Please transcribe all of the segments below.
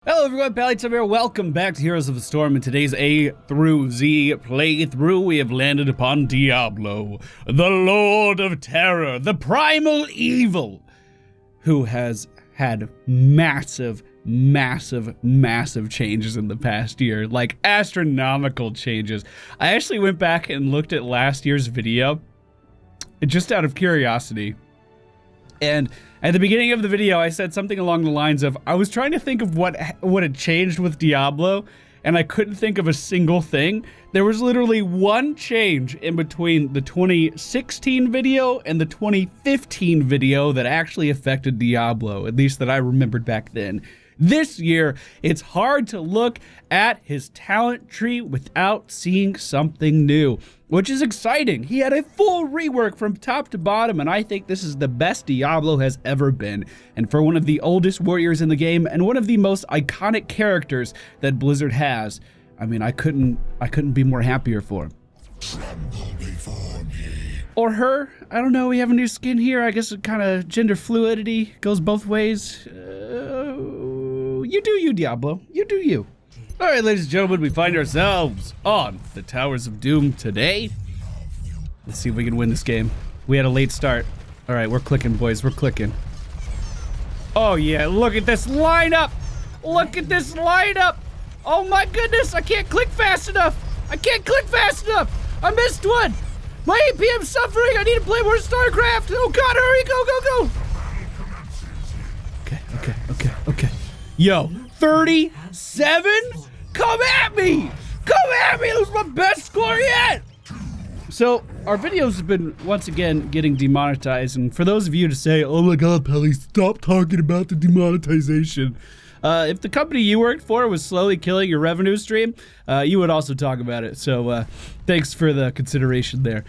Hello everyone, MFPallytime here. Welcome back to Heroes of the Storm. In today's A through Z playthrough, we have landed upon Diablo, the Lord of Terror, the primal evil, who has had massive changes in the past year, like astronomical changes. I actually went back and looked at last year's video, just out of curiosity. And at the beginning of the video, I said something along the lines of, I was trying to think of what had changed with Diablo, and I couldn't think of a single thing. There was literally one change in between the 2016 video and the 2015 video that actually affected Diablo, at least that I remembered back then. This year, it's hard to look at his talent tree without seeing something new, which is exciting. He had a full rework from top to bottom, and I think this is the best Diablo has ever been. And for one of the oldest warriors in the game and one of the most iconic characters that Blizzard has, I mean, I couldn't be more happier for him. Or her. I don't know. We have a new skin here. I guess it kind of gender fluidity goes both ways. You do you, Diablo. You do you. All right, ladies and gentlemen, we find ourselves on the Towers of Doom today. Let's see if we can win this game. We had a late start. All right, we're clicking, boys. We're clicking. Oh, yeah. Look at this lineup. Look at this lineup. Oh, my goodness. I can't click fast enough. I can't click fast enough. I missed one. My APM's suffering. I need to play more StarCraft. Oh, God, hurry. Go, go, go. Okay. Yo, 37? Come at me! Come at me! That was my best score yet! So, our videos have been, once again, getting demonetized. And for those of you to say, oh my God, Pally, stop talking about the demonetization. If the company you worked for was slowly killing your revenue stream, you would also talk about it. So, thanks for the consideration there.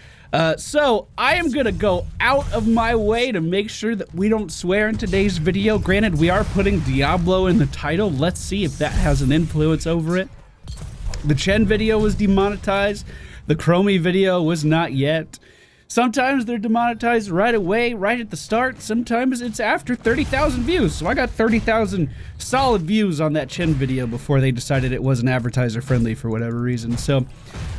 So I am gonna go out of my way to make sure that we don't swear in today's video. Granted, we are putting Diablo in the title. Let's see if that has an influence over it. The Chen video was demonetized. The Chromie video was not yet. Sometimes they're demonetized right away, right at the start. Sometimes it's after 30,000 views. So I got 30,000 solid views on that Chen video before they decided it wasn't advertiser friendly for whatever reason. So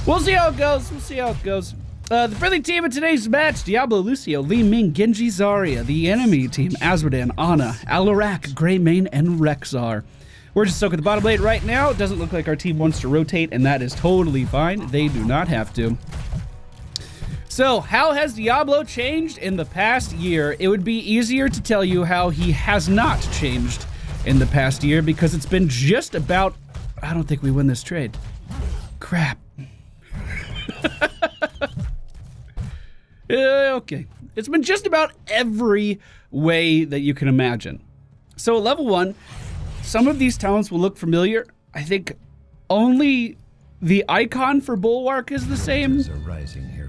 we'll see how it goes. We'll see how it goes. The friendly team in today's match: Diablo, Lucio, Li Ming, Genji, Zarya. The enemy team: Azmodan, Ana, Alarak, Greymane, and Rexxar. We're just stuck at the bottom lane right now. It doesn't look like our team wants to rotate, and that is totally fine. They do not have to. So, how has Diablo changed in the past year? It would be easier to tell you how he has not changed in the past year, because it's been just about... I don't think we win this trade. Crap. Okay. It's been just about every way that you can imagine. So at level 1, some of these talents will look familiar. I think only the icon for Bulwark is the same.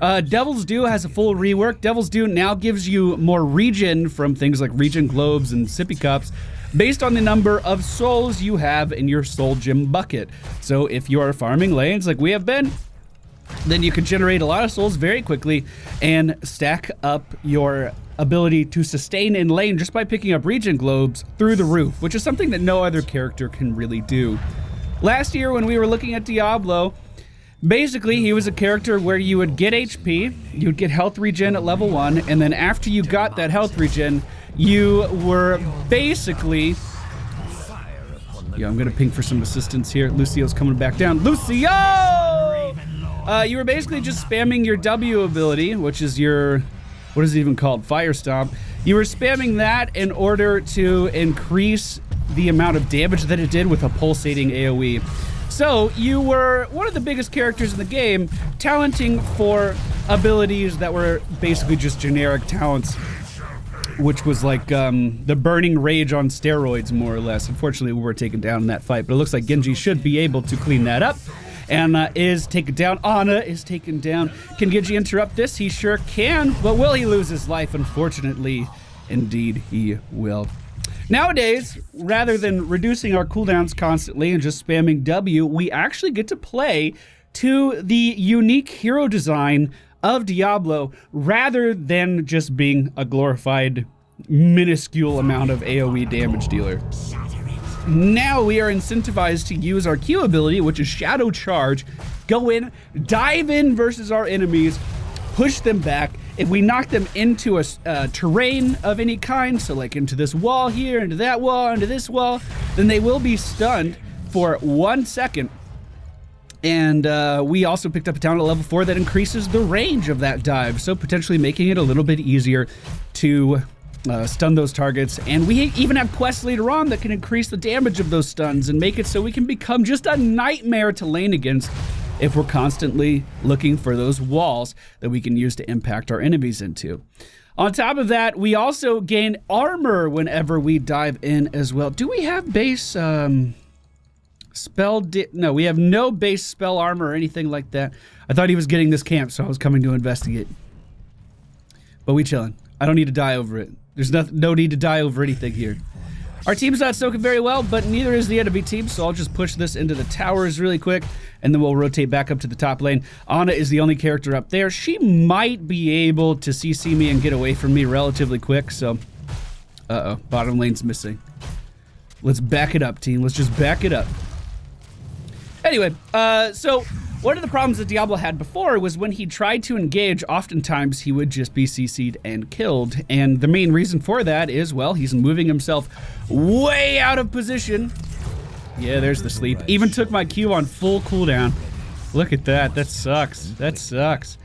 Devil's Due has a full rework. Devil's Due now gives you more regen from things like regen globes and sippy cups based on the number of souls you have in your soul gem bucket. So if you are farming lanes like we have been, then you can generate a lot of souls very quickly and stack up your ability to sustain in lane just by picking up regen globes through the roof, which is something that no other character can really do. Last year when we were looking at Diablo, basically he was a character where you would get HP, you would get health regen at level 1, and then after you got that health regen, you were basically... Yo, I'm gonna ping for some assistance here. Lucio's coming back down. Lucio! You were basically just spamming your W ability, which is your, what is it even called? Fire Stomp. You were spamming that in order to increase the amount of damage that it did with a pulsating AoE. So you were one of the biggest characters in the game, talenting for abilities that were basically just generic talents, which was like the Burning Rage on steroids, more or less. Unfortunately, we were taken down in that fight, but it looks like Genji should be able to clean that up. Anna is taken down. Ana is taken down. Can Genji interrupt this? He sure can, but will he lose his life? Unfortunately, indeed he will. Nowadays, rather than reducing our cooldowns constantly and just spamming W, we actually get to play to the unique hero design of Diablo rather than just being a glorified minuscule amount of AoE damage dealer. now we are incentivized to use our Q ability, which is Shadow Charge, go in, dive in versus our enemies, push them back. If we knock them into a terrain of any kind, so like into this wall here, into that wall, into this wall, then they will be stunned for 1 second. And we also picked up a talent at level 4 that increases the range of that dive, so potentially making it a little bit easier to stun those targets. And we even have quests later on that can increase the damage of those stuns and make it so we can become just a nightmare to lane against if we're constantly looking for those walls that we can use to impact our enemies into. On top of that, we also gain armor whenever we dive in as well. Do we have base no, we have no base spell armor or anything like that. I thought he was getting this camp, so I was coming to investigate. But we chilling. I don't need to die over it. There's no need to die over anything here. Our team's not soaking very well, but neither is the enemy team, so I'll just push this into the towers really quick, and then we'll rotate back up to the top lane. Ana is the only character up there. She might be able to CC me and get away from me relatively quick, so... Uh-oh, bottom lane's missing. Let's back it up, team. Let's just back it up. Anyway, so one of the problems that Diablo had before was when he tried to engage, oftentimes he would just be CC'd and killed. And the main reason for that is, well, he's moving himself way out of position. Yeah, there's the sleep. Even took my Q on full cooldown. Look at that. That sucks. That sucks.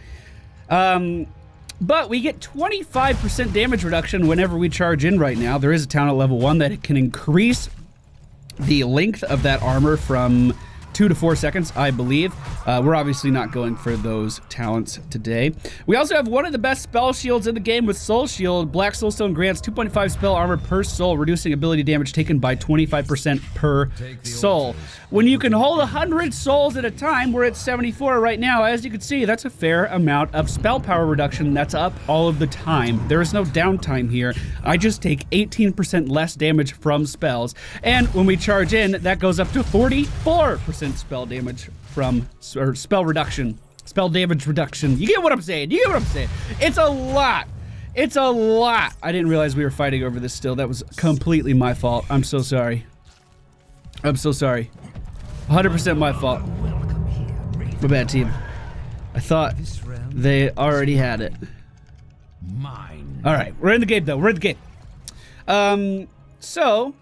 But we get 25% damage reduction whenever we charge in right now. There is a talent at level 1 that it can increase the length of that armor from 2 to 4 seconds, I believe. We're obviously not going for those talents today. We also have one of the best spell shields in the game with Soul Shield. Black Soulstone grants 2.5 spell armor per soul, reducing ability damage taken by 25% per soul. When you can hold 100 souls at a time, we're at 74 right now. As you can see, that's a fair amount of spell power reduction. That's up all of the time. There is no downtime here. I just take 18% less damage from spells. And when we charge in, that goes up to 44% spell damage from, or spell reduction, spell damage reduction. You get what I'm saying? You get what I'm saying? It's a lot. It's a lot. I didn't realize we were fighting over this still. That was completely my fault. I'm so sorry. I'm so sorry. 100% my fault. My bad, team. I thought they already had it. All right, we're in the game though. We're in the game. So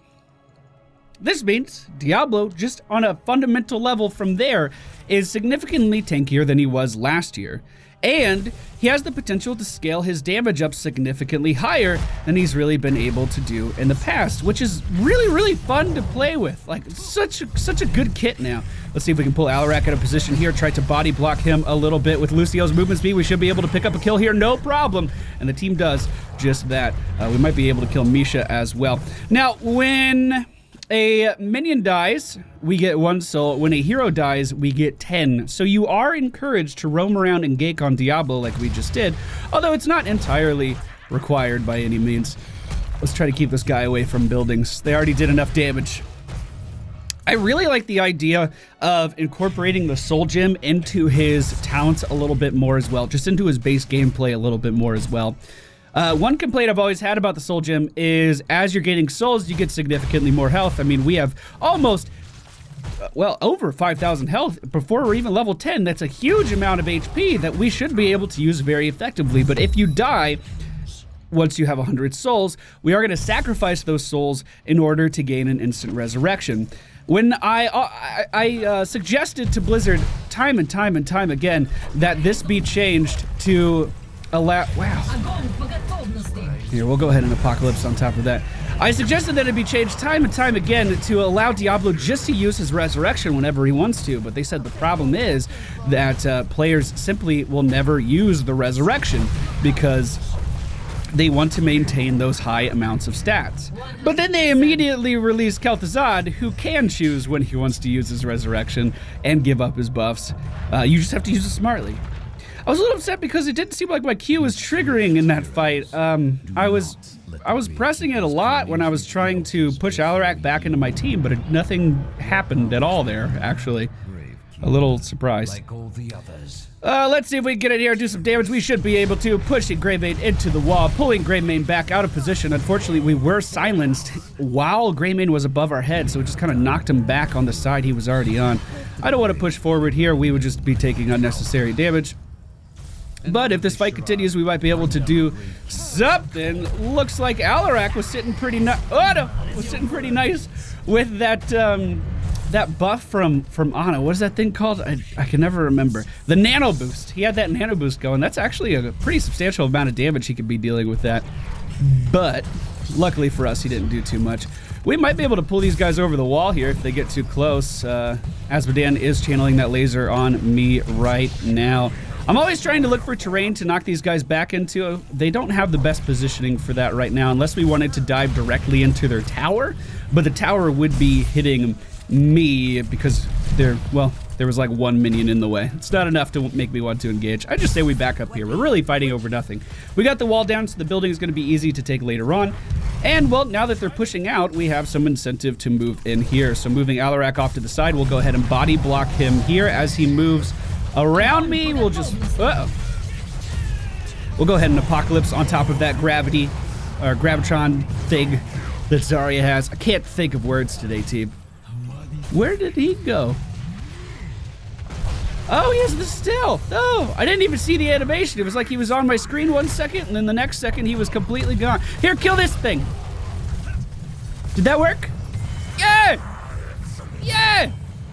this means Diablo, just on a fundamental level from there, is significantly tankier than he was last year. And he has the potential to scale his damage up significantly higher than he's really been able to do in the past, which is really, really fun to play with. Like, such a good kit now. Let's see if we can pull Alarak out of position here, try to body block him a little bit. With Lucio's movement speed, we should be able to pick up a kill here, no problem. And the team does just that. We might be able to kill Misha as well. Now, when a minion dies, we get 1 soul. When a hero dies, we get 10. So you are encouraged to roam around and gank on Diablo like we just did, although it's not entirely required by any means. Let's try to keep this guy away from buildings. They already did enough damage. I really like the idea of incorporating the soul gem into his talents a little bit more as well, just into his base gameplay a little bit more as well. One complaint I've always had about the soul gem is as you're gaining souls, you get significantly more health. I mean, we have almost, well, over 5,000 health before we're even level 10. That's a huge amount of HP that we should be able to use very effectively. But if you die once you have 100 souls, we are going to sacrifice those souls in order to gain an instant resurrection. When I suggested to Blizzard time and time and time again that this be changed to allow, wow. Here, we'll go ahead and Apocalypse on top of that. I suggested that it be changed time and time again to allow Diablo just to use his resurrection whenever he wants to, but they said the problem is that players simply will never use the resurrection because they want to maintain those high amounts of stats. But then they immediately release Kel'Thuzad, who can choose when he wants to use his resurrection and give up his buffs. You just have to use it smartly. I was a little upset because it didn't seem like my Q was triggering in that fight. I was pressing it a lot when I was trying to push Alarak back into my team, but nothing happened at all there, actually. a little surprised. Like all the others. Let's see if we can get in here and do some damage. We should be able to. Pushing Greymane into the wall, pulling Greymane back out of position. Unfortunately, we were silenced while Greymane was above our head, so it just kind of knocked him back on the side he was already on. I don't want to push forward here. We would just be taking unnecessary damage. But if this fight continues, we might be able to do something. Looks like Alarak was sitting pretty nice. Oh no, was sitting pretty nice with that that buff from Ana. What is that thing called? I can never remember. The nano boost. He had that nano boost going. That's actually a pretty substantial amount of damage he could be dealing with that. But luckily for us, he didn't do too much. We might be able to pull these guys over the wall here if they get too close. Asmodean is channeling that laser on me right now. I'm always trying to look for terrain to knock these guys back into. They don't have the best positioning for that right now, unless we wanted to dive directly into their tower. But the tower would be hitting me because there was like one minion in the way. It's not enough to make me want to engage. I just say we back up here. We're really fighting over nothing. We got the wall down, so the building is going to be easy to take later on. And, well, now that they're pushing out, we have some incentive to move in here. So moving Alarak off to the side, we'll go ahead and body block him here as he moves around me. We'll just... We'll go ahead and Apocalypse on top of that gravity, or Gravitron thing that Zarya has. I can't think of words today, team. Where did he go? Oh, he has the stealth. Oh, I didn't even see the animation. It was like he was on my screen 1 second, and then the next second he was completely gone. Here, kill this thing. Did that work? Yeah! Yeah!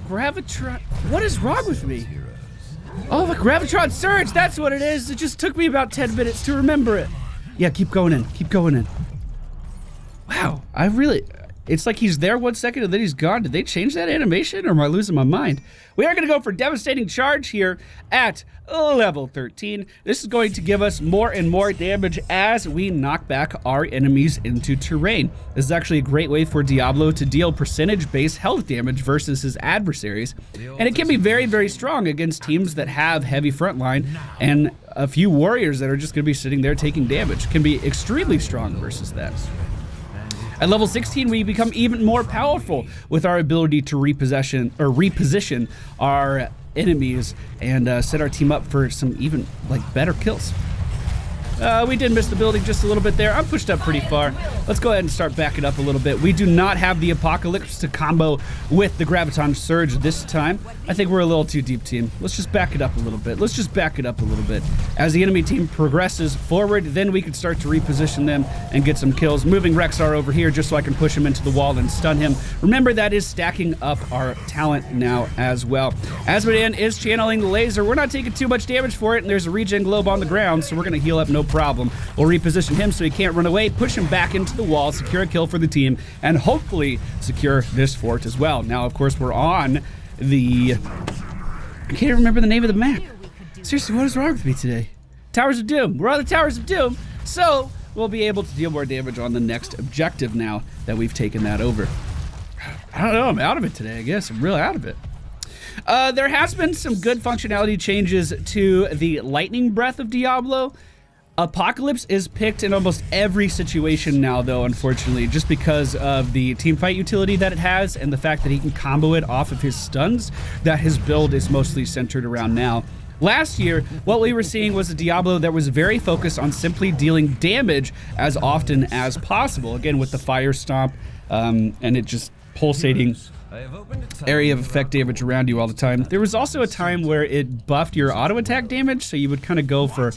Gravitron. What is wrong with me? Oh, the Gravitron Surge. That's what it is. It just took me about 10 minutes to remember it. Yeah, keep going in. Keep going in. Wow, I really... It's like he's there 1 second and then he's gone. Did they change that animation or am I losing my mind? We are going to go for Devastating Charge here at level 13. This is going to give us more and more damage as we knock back our enemies into terrain. This is actually a great way for Diablo to deal percentage-based health damage versus his adversaries. And it can be very, very strong against teams that have heavy frontline and a few warriors that are just going to be sitting there taking damage. It can be extremely strong versus that. At level 16, we become even more powerful with our ability to reposition our enemies and set our team up for some even better kills. We did miss the building just a little bit there. I'm pushed up pretty far. Let's go ahead and start backing up a little bit. We do not have the Apocalypse to combo with the Graviton Surge this time. I think we're a little too deep, team. Let's just back it up a little bit. Let's just back it up a little bit. As the enemy team progresses forward, then we can start to reposition them and get some kills. Moving Rexar over here just so I can push him into the wall and stun him. Remember, that is stacking up our talent now as well. Asmodean is channeling the laser. We're not taking too much damage for it, and there's a regen globe on the ground, so we're going to heal up no problem. We'll reposition him so he can't run away, push him back into the wall, secure a kill for the team, and hopefully secure this fort as well. Now, of course, we're on the... I can't remember the name of the map. Seriously, what is wrong with me today? Towers of Doom. We're on the Towers of Doom, so we'll be able to deal more damage on the next objective now that we've taken that over. I don't know. I'm out of it today, I guess. I'm really out of it. There has been some good functionality changes to the Lightning Breath of Diablo. Apocalypse is picked in almost every situation now, though, unfortunately, just because of the teamfight utility that it has and the fact that he can combo it off of his stuns that his build is mostly centered around now. Last year, what we were seeing was a Diablo that was very focused on simply dealing damage as often as possible, again with the Fire Stomp and it just pulsating area of effect damage around you all the time. There was also a time where it buffed your auto attack damage, so you would kind of go for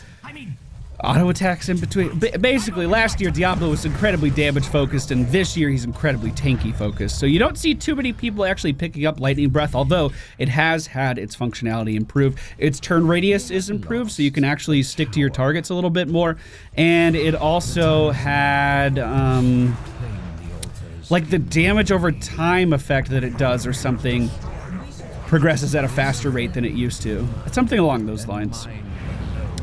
auto attacks in between. Basically, last year Diablo was incredibly damage focused, and this year he's incredibly tanky focused. So you don't see too many people actually picking up Lightning Breath, although it has had its functionality improved. Its turn radius is improved, so you can actually stick to your targets a little bit more. And it also had like the damage over time effect that it does or something progresses at a faster rate than it used to. It's something along those lines.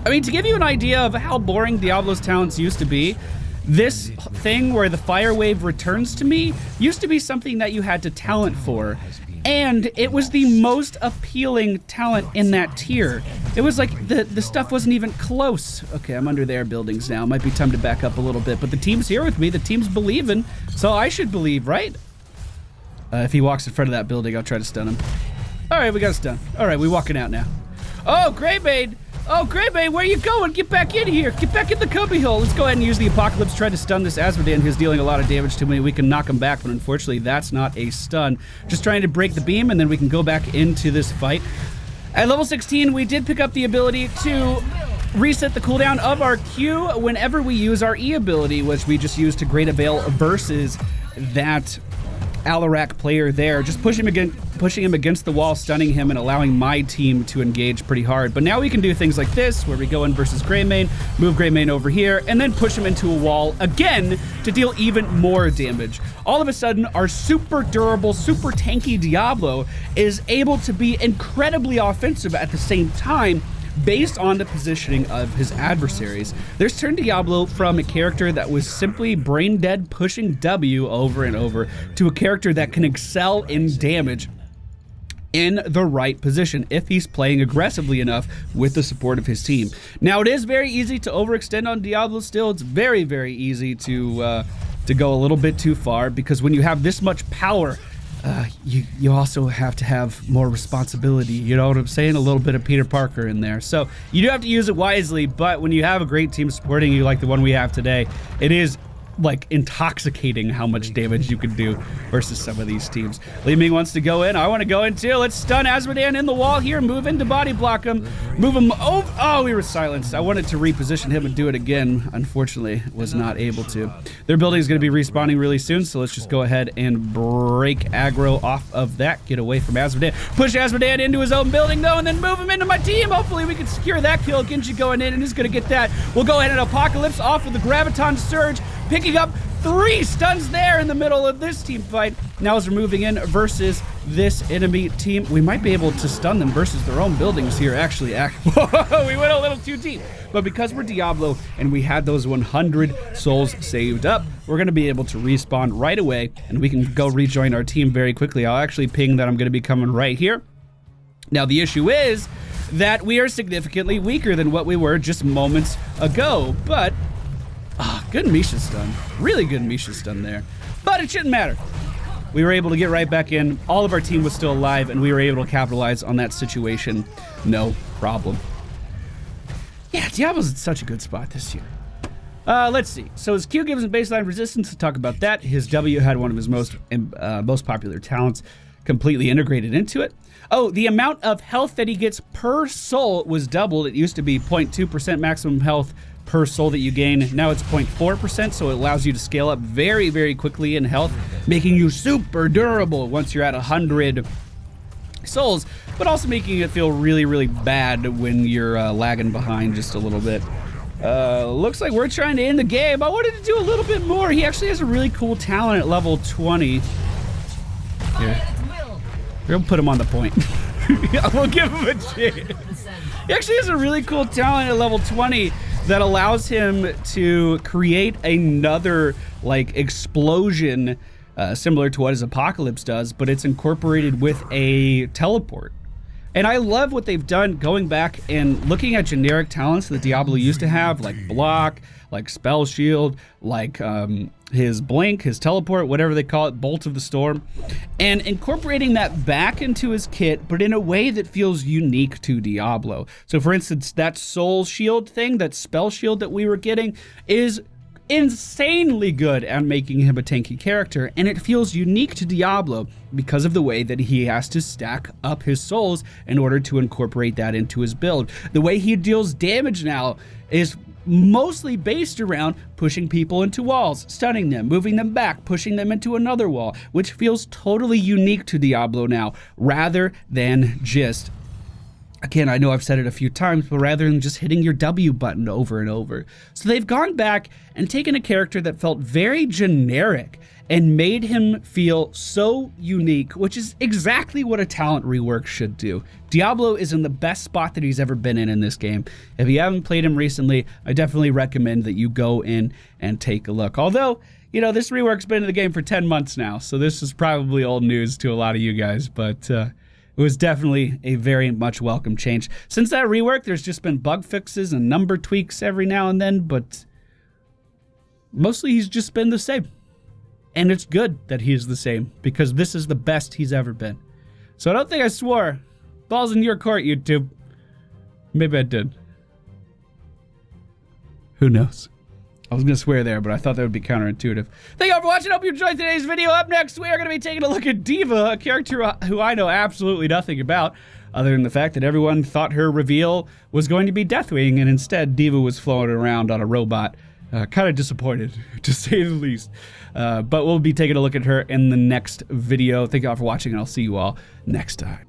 I mean, to give you an idea of how boring Diablo's talents used to be, this thing where the fire wave returns to me used to be something that you had to talent for. And it was the most appealing talent in that tier. It was like the stuff wasn't even close. Okay, I'm under their buildings now. Might be time to back up a little bit. But the team's here with me. The team's believing. So I should believe, right? If he walks in front of that building, I'll try to stun him. All right, we got a stun. All right, we walking out now. Oh, Greymane. Oh, Greymane, where you going? Get back in here. Get back in the cubby hole. Let's go ahead and use the Apocalypse. Try to stun this Asmodean who's dealing a lot of damage to me. We can knock him back, but unfortunately, that's not a stun. Just trying to break the beam, and then we can go back into this fight. At level 16, we did pick up the ability to reset the cooldown of our Q whenever we use our E ability, which we just used to great avail versus that Alarak player there, just pushing him against the wall, stunning him, and allowing my team to engage pretty hard. But now we can do things like this, where we go in versus Greymane, move Greymane over here, and then push him into a wall again to deal even more damage. All of a sudden, our super durable, super tanky Diablo is able to be incredibly offensive at the same time, based on the positioning of his adversaries. This turned Diablo from a character that was simply brain dead pushing W over and over to a character that can excel in damage in the right position if he's playing aggressively enough with the support of his team. Now, it is very easy to overextend on Diablo still. It's very, very easy to go a little bit too far, because when you have this much power, you also have to have more responsibility. You know what I'm saying? A little bit of Peter Parker in there. So you do have to use it wisely, but when you have a great team supporting you like the one we have today, it is like intoxicating how much damage you can do versus some of these teams. Li Ming wants to go in. I want to go in too. Let's stun Asmodean in the wall here. Move in to body block him. Move him over. Oh, we were silenced. I wanted to reposition him and do it again. Unfortunately, was not able to. Their building is going to be respawning really soon, so let's just go ahead and break aggro off of that. Get away from Asmodean. Push Asmodean into his own building though, and then move him into my team. Hopefully we can secure that kill. Genji going in and is going to get that. We'll go ahead and Apocalypse off of the Graviton Surge, picking up 3 stuns there in the middle of this team fight. Now as we're moving in versus this enemy team, we might be able to stun them versus their own buildings here. Actually, whoa, we went a little too deep. But because we're Diablo and we had those 100 souls saved up, we're going to be able to respawn right away, and we can go rejoin our team very quickly. I'll actually ping that I'm going to be coming right here. Now the issue is that we are significantly weaker than what we were just moments ago, but good Misha stun. Really good Misha stun there. But it shouldn't matter. We were able to get right back in. All of our team was still alive, and we were able to capitalize on that situation. No problem. Yeah, Diablo's in such a good spot this year. Let's see. So his Q gives him baseline resistance. Let's talk about that. His W had one of his most popular talents completely integrated into it. Oh, the amount of health that he gets per soul was doubled. It used to be 0.2% maximum health per soul that you gain. Now it's 0.4%, so it allows you to scale up very, very quickly in health, making you super durable once you're at 100 souls, but also making it feel really, really bad when you're lagging behind just a little bit. Looks like we're trying to end the game. I wanted to do a little bit more. He actually has a really cool talent at level 20. Here. We'll put him on the point. We'll give him a chance. He actually has a really cool talent at level 20 that allows him to create another like explosion similar to what his Apocalypse does, but it's incorporated with a teleport. And I love what they've done going back and looking at generic talents that Diablo used to have, like block, like spell shield, like his blink, his teleport, whatever they call it, bolt of the storm, and incorporating that back into his kit, but in a way that feels unique to Diablo. So for instance, that soul shield thing, that spell shield that we were getting, is insanely good at making him a tanky character, and it feels unique to Diablo because of the way that he has to stack up his souls in order to incorporate that into his build. The way he deals damage now is mostly based around pushing people into walls, stunning them, moving them back, pushing them into another wall, which feels totally unique to Diablo now, rather than just, again, I know I've said it a few times, but rather than just hitting your W button over and over. So they've gone back and taken a character that felt very generic and made him feel so unique, which is exactly what a talent rework should do. Diablo is in the best spot that he's ever been in this game. If you haven't played him recently, I definitely recommend that you go in and take a look. Although, you know, this rework's been in the game for 10 months now, so this is probably old news to a lot of you guys, but it was definitely a very much welcome change. Since that rework, there's just been bug fixes and number tweaks every now and then, but mostly he's just been the same. And it's good that he's the same, because this is the best he's ever been. So I don't think I swore. Ball's in your court, YouTube. Maybe I did. Who knows? I was going to swear there, but I thought that would be counterintuitive. Thank you all for watching. Hope you enjoyed today's video. Up next, we are going to be taking a look at Deva, a character who I know absolutely nothing about, other than the fact that everyone thought her reveal was going to be Deathwing, and instead Deva was floating around on a robot. Kind of disappointed, to say the least. But we'll be taking a look at her in the next video. Thank you all for watching, and I'll see you all next time.